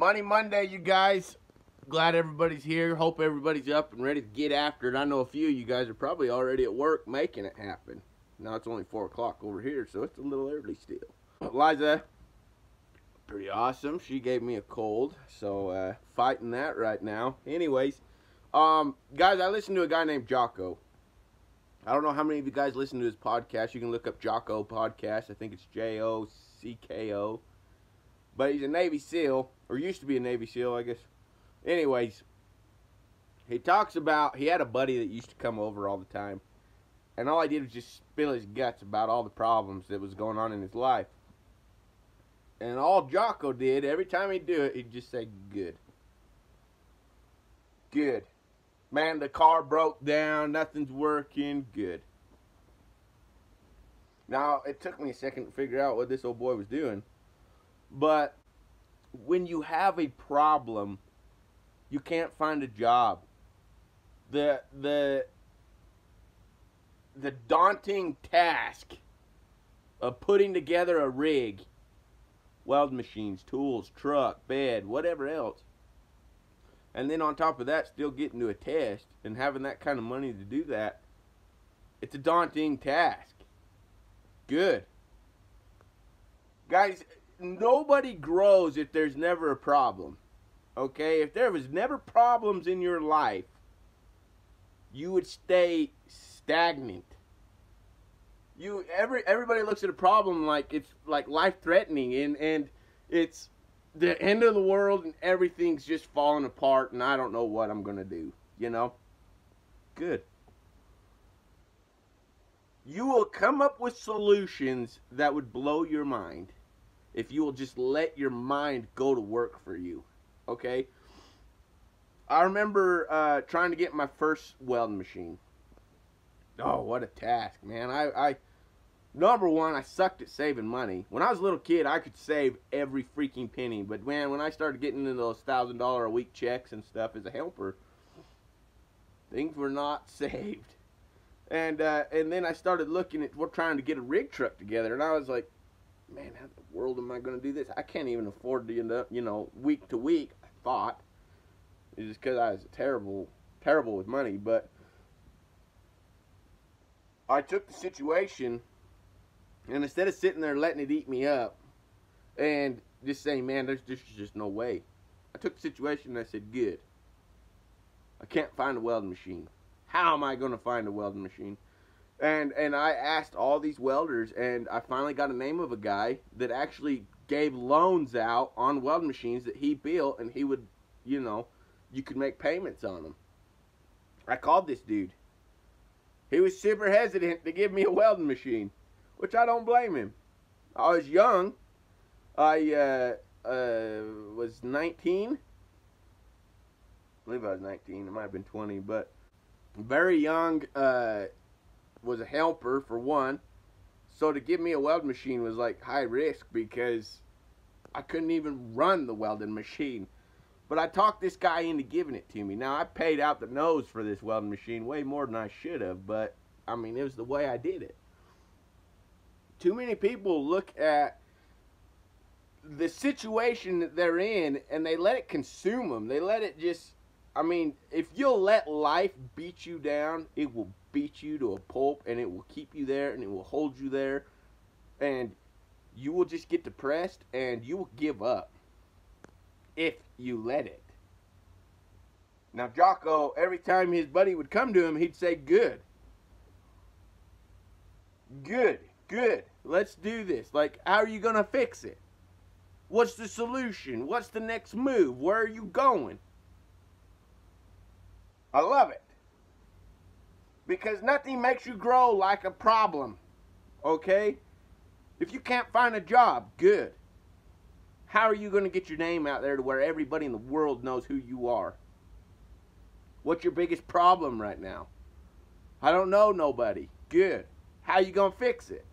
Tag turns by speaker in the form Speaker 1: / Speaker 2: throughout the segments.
Speaker 1: Money Monday, you guys. Glad everybody's here. Hope everybody's up and ready to get after it. I know a few of you guys are probably already at work making it happen. Now it's only 4 o'clock over here, so it's a little early still. Liza, pretty awesome. She gave me a cold, so fighting that right now. Anyways, guys, I listen to a guy named Jocko. I don't know how many of you guys listen to his podcast. You can look up Jocko Podcast. I think it's Jocko. But he's a Navy SEAL, or used to be a Navy SEAL, I guess. Anyways, he talks about, he had a buddy that used to come over all the time. And all I did was just spill his guts about all the problems that was going on in his life. And all Jocko did, every time he'd do it, he'd just say, good. Good. Man, the car broke down, nothing's working, good. Now, it took me a second to figure out what this old boy was doing. But when you have a problem, you can't find a job. The daunting task of putting together a rig, weld machines, tools, truck, bed, whatever else, and then on top of that, still getting to a test and having that kind of money to do that, it's a daunting task. Good. Guys, nobody grows if there's never a problem. Okay? If there was never problems in your life, you would stay stagnant. Everybody looks at a problem like it's like life-threatening and it's the end of the world and everything's just falling apart and I don't know what I'm going to do, you know? Good. You will come up with solutions that would blow your mind if you will just let your mind go to work for you, okay? I remember trying to get my first welding machine. Oh, what a task, man. Number one, I sucked at saving money. When I was a little kid, I could save every freaking penny. But, man, when I started getting into those $1,000 a week checks and stuff as a helper, things were not saved. And then I started looking at, we're trying to get a rig truck together. And I was like, man, how the world am I going to do this? I can't even afford to end up, week to week, I thought. It's just because I was terrible with money. But I took the situation, and instead of sitting there letting it eat me up and just saying, man, there's just no way, I took the situation and I said, good. I can't find a welding machine. How am I going to find a welding machine? And I asked all these welders, and I finally got a name of a guy that actually gave loans out on welding machines that he built, and he would, you could make payments on them. I called this dude. He was super hesitant to give me a welding machine, which I don't blame him. I was young. I was 19. I believe I was 19. It might have been 20, but very young. Was a helper for one, so to give me a welding machine was like high risk because I couldn't even run the welding machine. But I talked this guy into giving it to me. Now I paid out the nose for this welding machine way more than I should have, but I mean it was the way I did it. Too many people look at the situation that they're in and they let it consume them. They let it just, if you'll let life beat you down, it will beat you to a pulp, and it will keep you there, and it will hold you there, and you will just get depressed, and you will give up if you let it. Now, Jocko, every time his buddy would come to him, he'd say, good. Good, good. Let's do this. Like, how are you going to fix it? What's the solution? What's the next move? Where are you going? I love it. Because nothing makes you grow like a problem. Okay? If you can't find a job, good. How are you going to get your name out there to where everybody in the world knows who you are? What's your biggest problem right now? I don't know nobody. Good. How are you going to fix it?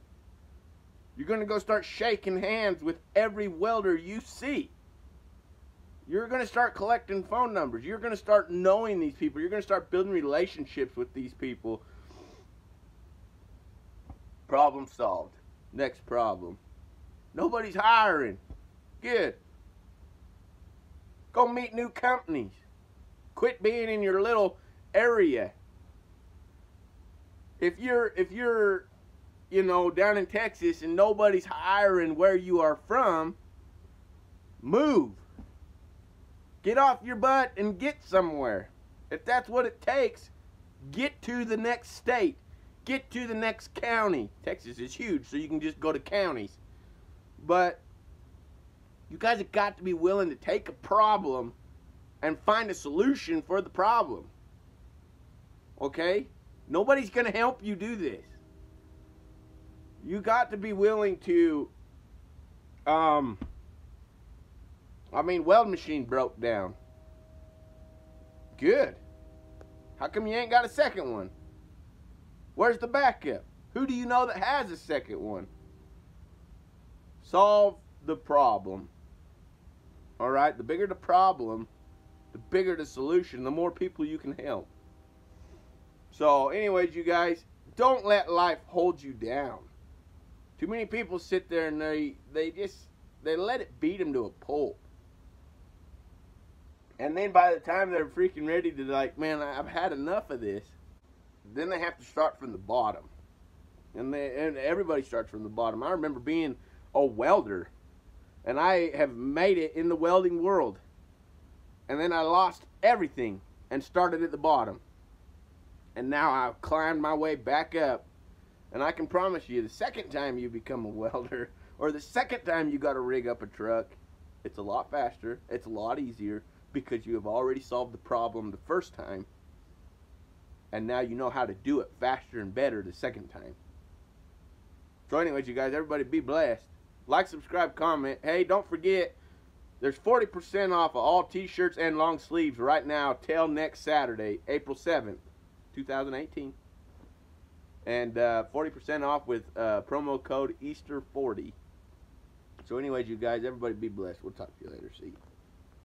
Speaker 1: You're going to go start shaking hands with every welder you see. You're going to start collecting phone numbers. You're going to start knowing these people. You're going to start building relationships with these people. Problem solved. Next problem. Nobody's hiring. Good. Go meet new companies. Quit being in your little area. If you're you know, down in Texas and nobody's hiring where you are from, move. Get off your butt and get somewhere. If that's what it takes, get to the next state. Get to the next county. Texas is huge, so you can just go to counties. But you guys have got to be willing to take a problem and find a solution for the problem. Okay? Nobody's going to help you do this. You got to be willing to, weld machine broke down. Good. How come you ain't got a second one? Where's the backup? Who do you know that has a second one? Solve the problem. Alright? The bigger the problem, the bigger the solution, the more people you can help. So, anyways, you guys, don't let life hold you down. Too many people sit there and they let it beat them to a pulp. And then by the time they're freaking ready to, like, man, I've had enough of this, then they have to start from the bottom. And everybody starts from the bottom. I remember being a welder, and I have made it in the welding world. And then I lost everything and started at the bottom. And now I've climbed my way back up. And I can promise you, the second time you become a welder, or the second time you got to rig up a truck, it's a lot faster, it's a lot easier, because you have already solved the problem the first time. And now you know how to do it faster and better the second time. So anyways, you guys, everybody be blessed. Like, subscribe, comment. Hey, don't forget, there's 40% off of all t-shirts and long sleeves right now till next Saturday, April 7th, 2018. And 40% off with promo code Easter40. So anyways, you guys, everybody be blessed. We'll talk to you later. See you.